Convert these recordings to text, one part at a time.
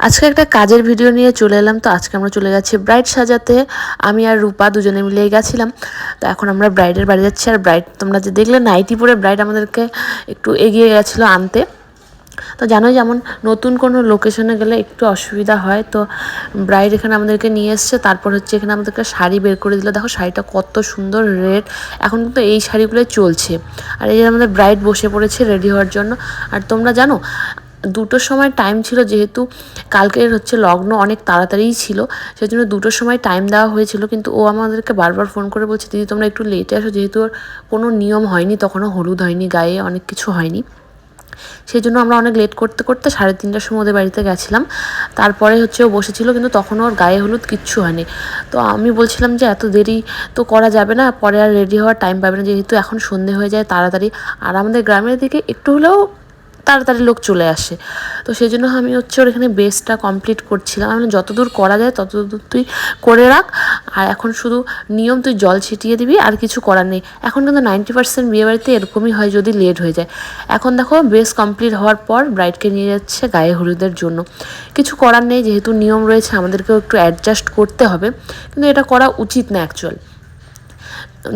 আজকে একটা কাজের ভিডিও নিয়ে চলে এলাম। তো আজকে আমরা চলে যাচ্ছি ব্রাইড সাজাতে। আমি আর রূপা দুজনে মিলেই গেছিলাম। তো এখন আমরা ব্রাইডের বাড়ি যাচ্ছি। আর ব্রাইড তোমরা যে দেখলে নাইটি পরে ব্রাইড আমাদেরকে একটু এগিয়ে গেছিলো আনতে। তো জানোই যেমন নতুন কোনো লোকেশনে গেলে একটু অসুবিধা হয়। তো ব্রাইড এখানে আমাদেরকে নিয়ে এসছে। তারপর হচ্ছে এখানে আমাদেরকে শাড়ি বের করে দিল। দেখো শাড়িটা কত সুন্দর রেড। এখন কিন্তু এই শাড়িগুলোই চলছে। আর এই যে আমাদের ব্রাইড বসে পড়েছে রেডি হওয়ার জন্য। আর তোমরা জানো 2টোর সময় টাইম ছিল, যেহেতু কালকের হচ্ছে লগ্ন অনেক তাড়াতাড়িই ছিল, সেই জন্য 2টোর সময় টাইম দেওয়া হয়েছিল। কিন্তু ও আমাদেরকে বারবার ফোন করে বলছে, দিদি তোমরা একটু লেটে আসো, যেহেতু ওর কোনো নিয়ম হয়নি, তখনও হলুদ হয়নি গায়ে, অনেক কিছু হয়নি। সেই জন্য আমরা অনেক লেট করতে করতে 3:30টার সময় ওদের বাড়িতে গেছিলাম। তারপরে হচ্ছে ও বসেছিল, কিন্তু তখনও ওর গায়ে হলুদ কিচ্ছু হয়নি। তো আমি বলছিলাম যে এত দেরি তো করা যাবে না, পরে আর রেডি হওয়ার টাইম পাবে না, যেহেতু এখন সন্ধে হয়ে যায় তাড়াতাড়ি। আর আমাদের গ্রামের দিকে একটু হলেও তাড়াতাড়ি লোক চলে আসে। তো সেই জন্য আমি হচ্ছে ওর এখানে বেসটা কমপ্লিট করছিলাম। আমি যতদূর করা যায় ততদূর তুই করে রাখ। আর এখন শুধু নিয়ম তুই জল ছিটিয়ে দিবি, আর কিছু করার নেই। এখন কিন্তু 90% বিয়েবাড়িতে এরকমই হয় যদি লেট হয়ে যায়। এখন দেখো বেস কমপ্লিট হওয়ার পর ব্রাইডকে নিয়ে যাচ্ছে গায়ে হলুদের জন্য। কিছু করার নেই, যেহেতু নিয়ম রয়েছে আমাদেরকেও একটু অ্যাডজাস্ট করতে হবে, কিন্তু এটা করা উচিত না অ্যাকচুয়াল।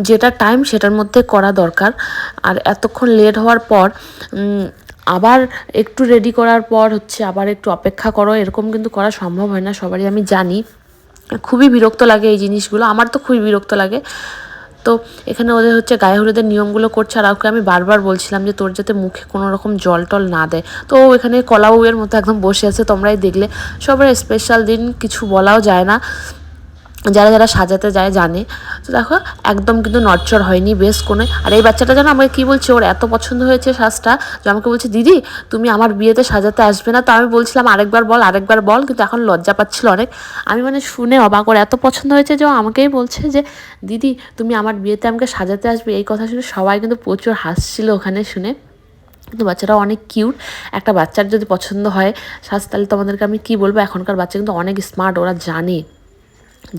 যেটা টাইম সেটার মধ্যে করা দরকার। আর এতক্ষণ লেট হওয়ার পর আবার একটু রেডি করার পর হচ্ছে আবার একটু অপেক্ষা করো, এরকম কিন্তু করা সম্ভব হয় না, সবারই আমি জানি। খুবই বিরক্ত লাগে এই জিনিসগুলো, আমার তো খুবই বিরক্ত লাগে। তো এখানে ওদের হচ্ছে গায়ে হলুদের নিয়মগুলো করছে। আর ওকে আমি বারবার বলছিলাম যে তোর যাতে মুখে কোনো রকম জল টল না দেয়। তো ও এখানে কলাউয়ের মতো একদম বসে আছে, তোমরাই দেখলে। সবার স্পেশাল দিন, কিছু বলাও যায় না, যারা যারা সাজাতে যায় জানে। তো দেখো একদম কিন্তু নড়চড় হয়নি বেশ কোনো। আর এই বাচ্চাটা যেন আমাকে কী বলছে, ওর এত পছন্দ হয়েছে সাজটা, যে আমাকে বলছে, দিদি তুমি আমার বিয়েতে সাজাতে আসবে না? তো আমি বলছিলাম আরেকবার বল, কিন্তু এখন লজ্জা পাচ্ছিল অনেক। আমি মানে শুনে অবাক, ওর এত পছন্দ হয়েছে যে ও আমাকেই বলছে যে দিদি তুমি আমার বিয়েতে আমাকে সাজাতে আসবে। এই কথা শুনে সবাই কিন্তু প্রচুর হাসছিল ওখানে শুনে। কিন্তু বাচ্চাটাও অনেক কিউট। একটা বাচ্চার যদি পছন্দ হয় সাজ, তাহলে তোমাদেরকে আমি কী বলবো। এখনকার বাচ্চা কিন্তু অনেক স্মার্ট, ওরা জানে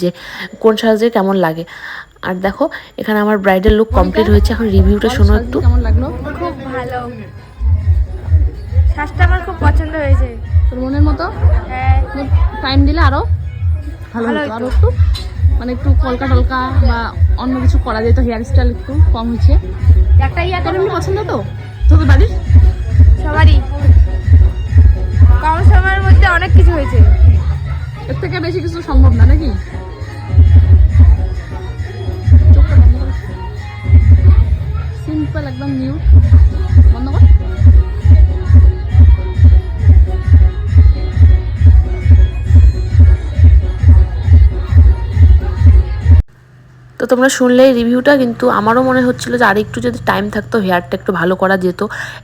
যে কোন সাজে কেমন লাগে। আর দেখো এখানে আমার ব্রাইডাল লুক কমপ্লিট হয়েছে। এখন রিভিউটা শোনো একটু। কেমন লাগলো? খুব ভালো, সাজটা আমার খুব পছন্দ হয়েছে। তোর মনের মতো? হ্যাঁ। টাইম দিলে আরো ভালো হতো, আরো একটু মানে একটু কলকা টলকা বা অন্য কিছু করা যেত, হেয়ার স্টাইল একটু কম হয়েছে। একটা তোর এমনি পছন্দ তো তোদের বাড়ির সবারই? কম সময়ের মধ্যে অনেক কিছু হয়েছে, এর থেকে বেশি কিছু সম্ভব না নাকি? সিম্পল একদম নিউ। বন্ধ কর। তো তোমরা শুনলেই রিভিউটা, কিন্তু আমারও মনে হচ্ছিলো যে আর একটু যদি টাইম থাকতো হেয়ারটা একটু ভালো করা যেত।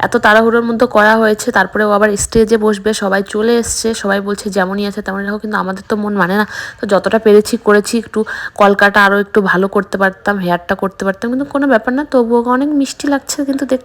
এত তাড়াহুড়োর মধ্যে করা হয়েছে, তারপরেও আবার স্টেজে বসবে, সবাই চলে এসছে, সবাই বলছে যেমনই আছে তেমনই রাখো, কিন্তু আমাদের তো মন মানে না। তো যতটা পেরেছি করেছি, একটু কলকাটা আরও একটু ভালো করতে পারতাম, হেয়ারটা করতে পারতাম, কিন্তু কোনো ব্যাপার না, তবুও অনেক মিষ্টি লাগছে কিন্তু দেখতে।